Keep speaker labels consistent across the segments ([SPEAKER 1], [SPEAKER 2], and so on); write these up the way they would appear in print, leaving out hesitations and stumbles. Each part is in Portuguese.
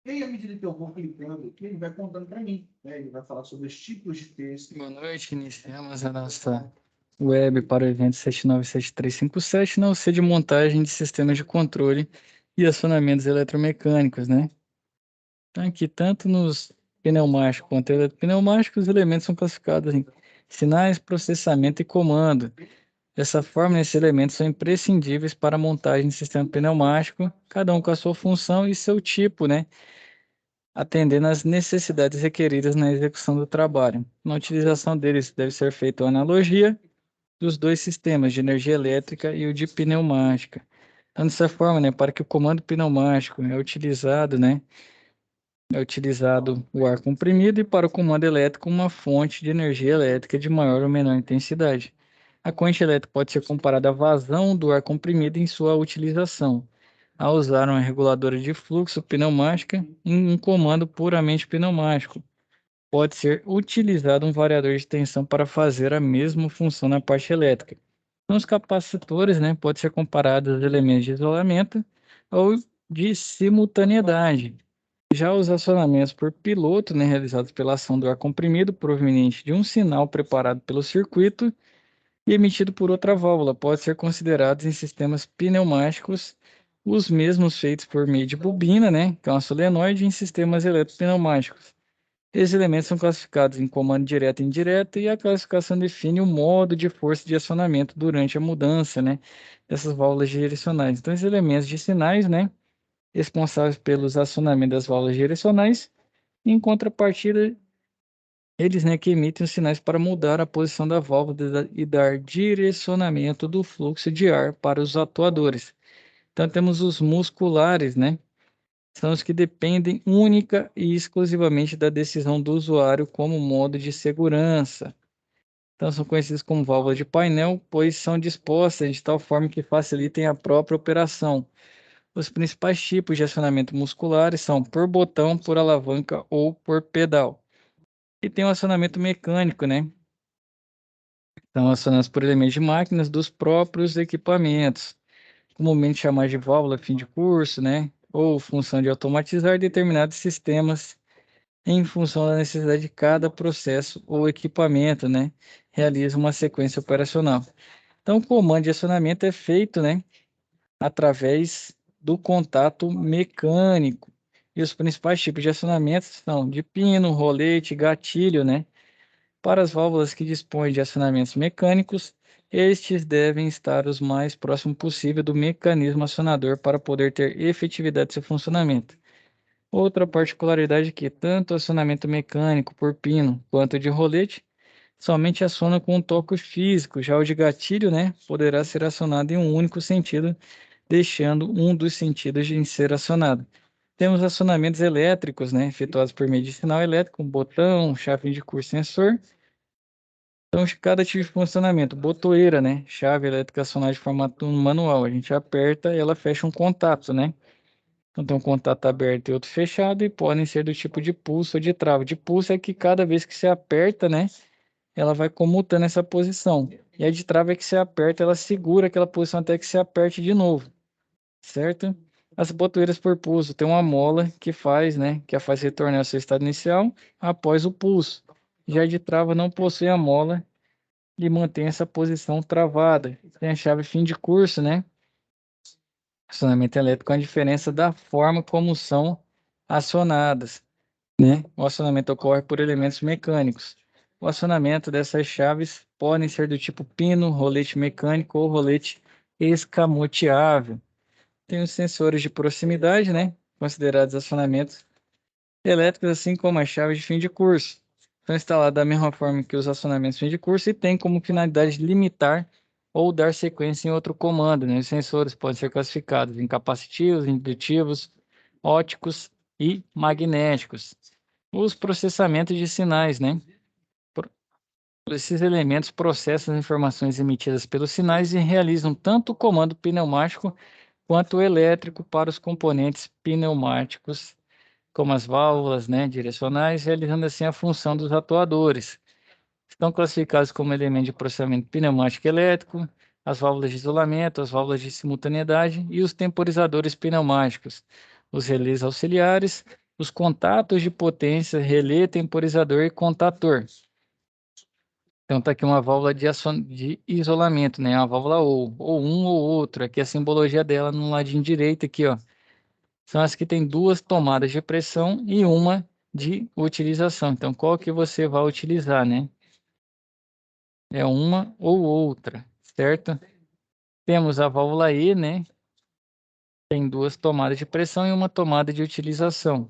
[SPEAKER 1] E aí, à medida que eu vou clicando aqui, ele vai contando para mim, né? Ele vai falar sobre os tipos de texto.
[SPEAKER 2] Boa noite, iniciamos a nossa web para o evento 797357 na UC de montagem de sistemas de controle e acionamentos eletromecânicos, né? Então, aqui, tanto nos pneumáticos quanto eletropneumáticos, os elementos são classificados em sinais, processamento e comando. Dessa forma, esses elementos são imprescindíveis para a montagem de sistema pneumático, cada um com a sua função e seu tipo, né? Atendendo às necessidades requeridas na execução do trabalho. Na utilização deles deve ser feita a analogia dos dois sistemas, de energia elétrica e o de pneumática. Então, dessa forma, né, para que o comando pneumático é utilizado o ar comprimido e para o comando elétrico uma fonte de energia elétrica de maior ou menor intensidade. A corrente elétrica pode ser comparada à vazão do ar comprimido em sua utilização, a usar uma reguladora de fluxo pneumática em um comando puramente pneumático. Pode ser utilizado um variador de tensão para fazer a mesma função na parte elétrica. Então, os capacitores, né, podem ser comparados aos elementos de isolamento ou de simultaneidade. Já os acionamentos por piloto, né, realizados pela ação do ar comprimido proveniente de um sinal preparado pelo circuito e emitido por outra válvula, podem ser considerados em sistemas pneumáticos os mesmos feitos por meio de bobina, né, que é uma solenoide, em sistemas eletropneumáticos. Esses elementos são classificados em comando direto e indireto, e a classificação define o modo de força de acionamento durante a mudança, né, dessas válvulas direcionais. Então, esses elementos de sinais, né, responsáveis pelos acionamentos das válvulas direcionais, em contrapartida, eles, né, que emitem os sinais para mudar a posição da válvula e dar direcionamento do fluxo de ar para os atuadores. Então, temos os musculares, né, são os que dependem única e exclusivamente da decisão do usuário como modo de segurança. Então, são conhecidos como válvulas de painel, pois são dispostas de tal forma que facilitem a própria operação. Os principais tipos de acionamento musculares são por botão, por alavanca ou por pedal. E tem o acionamento mecânico, né? São acionados por elementos de máquinas dos próprios equipamentos, comumente chamados de válvula fim de curso, né? Ou função de automatizar determinados sistemas em função da necessidade de cada processo ou equipamento, né? Realiza uma sequência operacional. Então, o comando de acionamento é feito, né, através do contato mecânico. E os principais tipos de acionamento são de pino, rolete, gatilho, né? Para as válvulas que dispõem de acionamentos mecânicos, estes devem estar os mais próximo possível do mecanismo acionador para poder ter efetividade de seu funcionamento. Outra particularidade é que tanto o acionamento mecânico por pino quanto de rolete somente aciona com um toque físico, já o de gatilho, né, poderá ser acionado em um único sentido, deixando um dos sentidos de ser acionado. Temos acionamentos elétricos, né, efetuados por meio de sinal elétrico, um botão, chave de curso sensor. Então, cada tipo de funcionamento, botoeira, né, chave elétrica acionada de formato manual, a gente aperta e ela fecha um contato, né. Então, tem um contato aberto e outro fechado, e podem ser do tipo de pulso ou de trava. De pulso é que cada vez que você aperta, né, ela vai comutando essa posição. E a de trava é que você aperta, ela segura aquela posição até que você aperte de novo, certo? As botoeiras por pulso tem uma mola que faz, né, que a faz retornar ao seu estado inicial após o pulso. Já a de trava não possui a mola e mantém essa posição travada. Tem a chave fim de curso, né? Acionamento elétrico com a diferença da forma como são acionadas, né? O acionamento ocorre por elementos mecânicos. O acionamento dessas chaves podem ser do tipo pino, rolete mecânico ou rolete escamoteável. Tem os sensores de proximidade, né? Considerados acionamentos elétricos, assim como as chaves de fim de curso. São instalados da mesma forma que os acionamentos de fim de curso e têm como finalidade limitar ou dar sequência em outro comando, né? Os sensores podem ser classificados em capacitivos, indutivos, óticos e magnéticos. Os processamentos de sinais, né? Esses elementos processam as informações emitidas pelos sinais e realizam tanto o comando pneumático quanto o elétrico para os componentes pneumáticos, como as válvulas, né, direcionais, realizando assim a função dos atuadores. Estão classificados como elemento de processamento pneumático elétrico, as válvulas de isolamento, as válvulas de simultaneidade e os temporizadores pneumáticos, os relés auxiliares, os contatos de potência, relé, temporizador e contator. Então tá aqui uma válvula de isolamento, né? Uma válvula ou um ou outro. Aqui a simbologia dela no ladinho direito aqui, ó. São as que tem duas tomadas de pressão e uma de utilização. Então qual que você vai utilizar, né? É uma ou outra, certo? Temos a válvula E, né? Tem duas tomadas de pressão e uma tomada de utilização.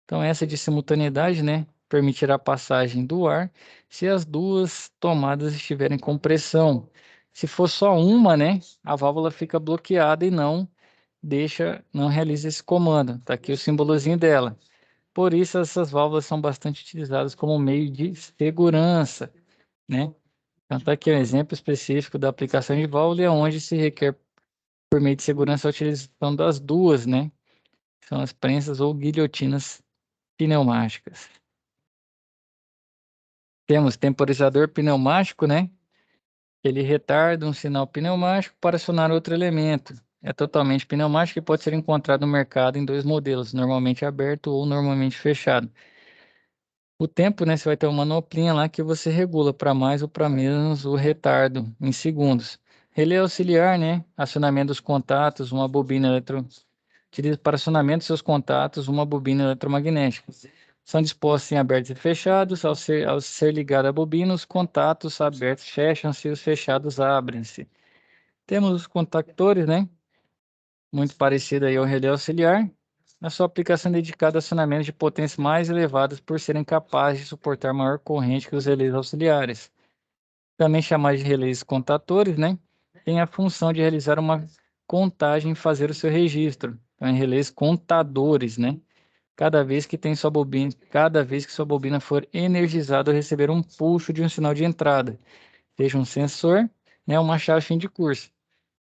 [SPEAKER 2] Então, essa de simultaneidade, né, permitirá a passagem do ar se as duas tomadas estiverem com pressão. Se for só uma, né, a válvula fica bloqueada e não realiza esse comando. Tá aqui o símbolozinho dela. Por isso, essas válvulas são bastante utilizadas como meio de segurança, né? Então, tá aqui um exemplo específico da aplicação de válvula, onde se requer, por meio de segurança, a utilização das duas, né? São as prensas ou guilhotinas pneumáticas. Temos temporizador pneumático, né? Ele retarda um sinal pneumático para acionar outro elemento. É totalmente pneumático e pode ser encontrado no mercado em dois modelos, normalmente aberto ou normalmente fechado. O tempo, né? Você vai ter uma manoplinha lá que você regula para mais ou para menos o retardo em segundos. Relé auxiliar, né? Acionamento dos contatos, uma bobina utiliza para acionamento de seus contatos uma bobina eletromagnética. São dispostos em abertos e fechados. Ao ser ligada a bobina, os contatos abertos fecham-se e os fechados abrem-se. Temos os contactores, né? Muito parecido aí ao relé auxiliar. Na sua aplicação dedicada a acionamentos de potências mais elevadas por serem capazes de suportar maior corrente que os relés auxiliares. Também chamados de relés contatores, né? Tem a função de realizar uma contagem e fazer o seu registro. Então, é relés contadores, né? Cada vez que sua bobina for energizada ou receber um pulso de um sinal de entrada, seja um sensor, né, uma chave fim de curso.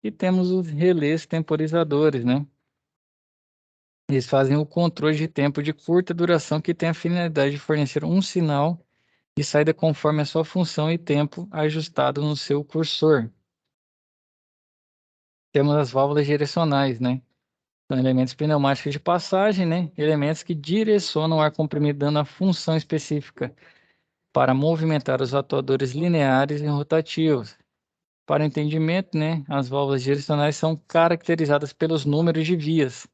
[SPEAKER 2] E temos os relés temporizadores, né? Eles fazem o controle de tempo de curta duração que tem a finalidade de fornecer um sinal de saída conforme a sua função e tempo ajustado no seu cursor. Temos as válvulas direcionais, né? São elementos pneumáticos de passagem, né? Elementos que direcionam o ar comprimido dando a função específica para movimentar os atuadores lineares e rotativos. Para entendimento, né, as válvulas direcionais são caracterizadas pelos números de vias,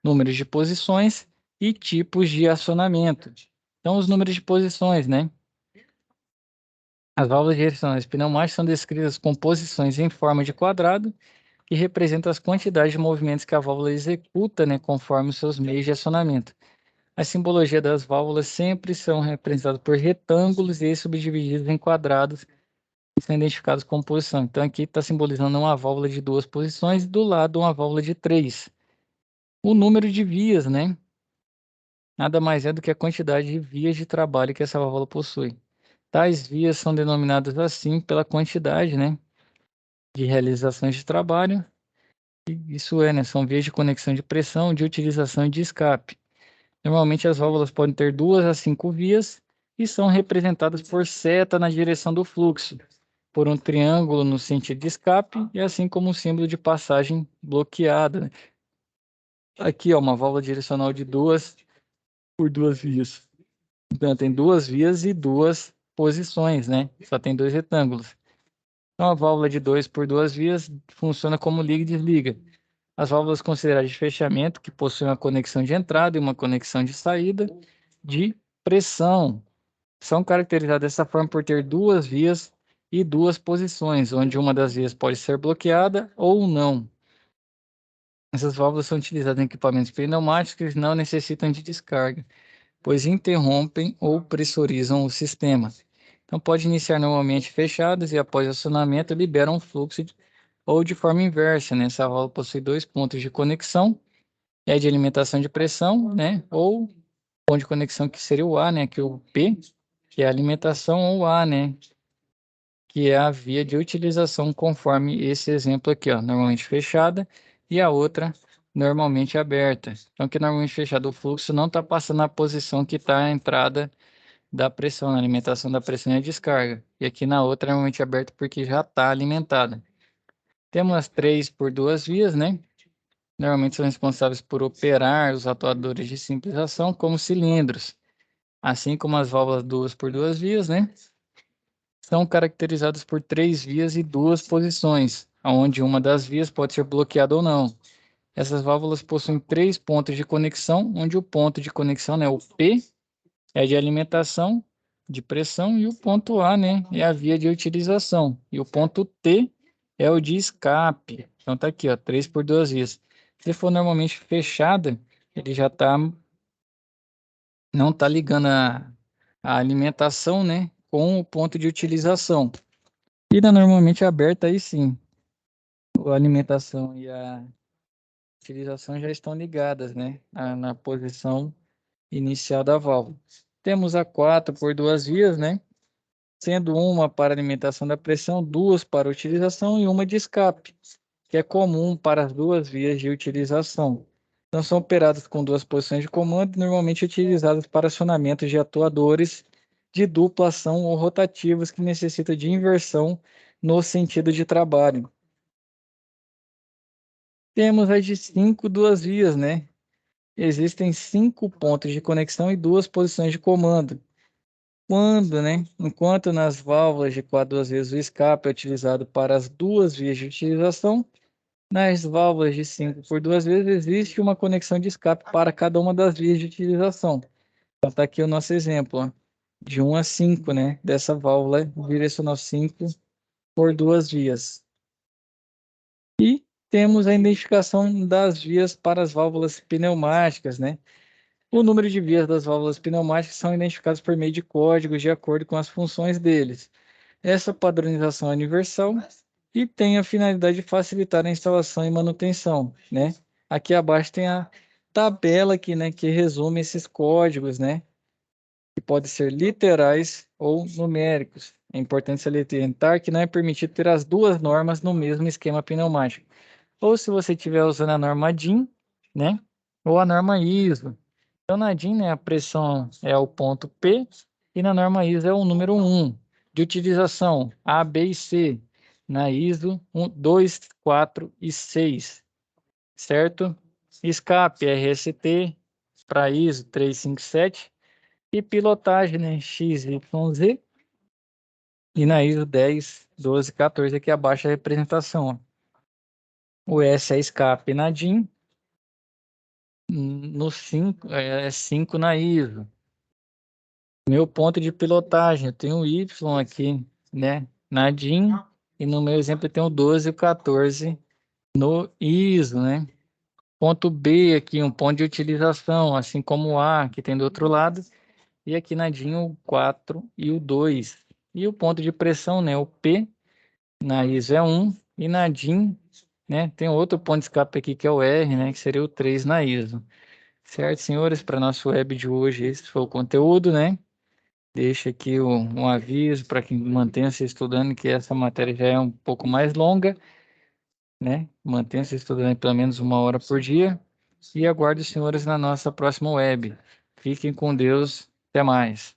[SPEAKER 2] números de posições e tipos de acionamento. Então, os números de posições, né? As válvulas direcionais pneumáticas são descritas com posições em forma de quadrado, que representam as quantidades de movimentos que a válvula executa, né, conforme os seus meios de acionamento. A simbologia das válvulas sempre são representadas por retângulos e subdivididos em quadrados que são identificados como posição. Então, aqui está simbolizando uma válvula de duas posições e do lado uma válvula de três. O número de vias, né? Nada mais é do que a quantidade de vias de trabalho que essa válvula possui. Tais vias são denominadas assim pela quantidade, né, de realizações de trabalho. Isso é, né, são vias de conexão de pressão, de utilização e de escape. Normalmente as válvulas podem ter 2 a 5 vias e são representadas por seta na direção do fluxo, por um triângulo no sentido de escape e assim como um símbolo de passagem bloqueada, né? Aqui, ó, uma válvula direcional de 2 por 2 vias. Então, tem 2 vias e 2 posições, né? Só tem 2 retângulos. Então, a válvula de 2 por 2 vias funciona como liga e desliga. As válvulas consideradas de fechamento, que possuem uma conexão de entrada e uma conexão de saída de pressão, são caracterizadas dessa forma por ter 2 vias e 2 posições, onde uma das vias pode ser bloqueada ou não. Essas válvulas são utilizadas em equipamentos pneumáticos que não necessitam de descarga, pois interrompem ou pressurizam o sistema. Então, pode iniciar normalmente fechadas e após acionamento liberam um fluxo ou de forma inversa, né? Essa válvula possui 2 pontos de conexão, é de alimentação de pressão, né? Ou ponto de conexão que seria o A, né? Que é o P, que é a alimentação, ou A, né? Que é a via de utilização conforme esse exemplo aqui, ó, normalmente fechada, e a outra normalmente aberta. Então, que normalmente fechado o fluxo não está passando na posição que está a entrada da pressão, na alimentação da pressão e a descarga. E aqui na outra normalmente aberta porque já está alimentada. Temos as 3 por 2 vias, né? Normalmente são responsáveis por operar os atuadores de simples ação, como cilindros, assim como as válvulas duas por duas vias, né? São caracterizadas por 3 vias e 2 posições, onde uma das vias pode ser bloqueada ou não. Essas válvulas possuem 3 pontos de conexão, onde o ponto de conexão, né, o P, é de alimentação, de pressão, e o ponto A, né, é a via de utilização. E o ponto T é o de escape. Então tá aqui, ó, 3 por 2 vias. Se for normalmente fechada, ele já não tá ligando a alimentação, né, com o ponto de utilização. E normalmente aberta, aí sim, a alimentação e a utilização já estão ligadas, né, na posição inicial da válvula. Temos a 4 por 2 vias, né, sendo uma para alimentação da pressão, 2 para utilização e uma de escape, que é comum para as 2 vias de utilização. Então, são operadas com 2 posições de comando, normalmente utilizadas para acionamento de atuadores de dupla ação ou rotativos que necessitam de inversão no sentido de trabalho. Temos as de 5 duas vias, né? Existem 5 pontos de conexão e 2 posições de comando. Enquanto nas válvulas de 4 duas vias o escape é utilizado para as 2 vias de utilização, nas válvulas de 5 por 2 vias existe uma conexão de escape para cada uma das vias de utilização. Então tá aqui o nosso exemplo, ó, de 1 a 5, né, dessa válvula direcional 5 por 2 vias. E temos a identificação das vias para as válvulas pneumáticas, né? O número de vias das válvulas pneumáticas são identificados por meio de códigos de acordo com as funções deles. Essa padronização é universal e tem a finalidade de facilitar a instalação e manutenção, né? Aqui abaixo tem a tabela aqui, né, que resume esses códigos, né, que podem ser literais ou numéricos. É importante salientar que não é permitido ter as 2 normas no mesmo esquema pneumático. Ou se você estiver usando a norma DIN, né, ou a norma ISO. Então, na DIN, né, a pressão é o ponto P e na norma ISO é o número 1. De utilização, A, B e C. Na ISO, 2, 4 e 6, certo? Escape, RST, para ISO 357. E pilotagem, né, X, Y, Z. E na ISO 10, 12, 14, aqui abaixo a representação, ó. O S é escape na DIN, no 5, é 5 na ISO. Meu ponto de pilotagem, eu tenho Y aqui, né, na DIN, e no meu exemplo eu tenho 12 e 14 no ISO, né. Ponto B aqui, um ponto de utilização, assim como o A, que tem do outro lado, e aqui na DIN o 4 e o 2. E o ponto de pressão, né, o P, na ISO é 1, e na DIN, né, tem outro ponto de escape aqui que é o R, né, que seria o 3 na ISO. Certo, senhores? Para nosso web de hoje, esse foi o conteúdo, né? Deixa aqui um aviso para quem mantenha-se estudando, que essa matéria já é um pouco mais longa, né? Mantenha-se estudando pelo menos 1 hora por dia. E aguardo os senhores na nossa próxima web. Fiquem com Deus. Até mais.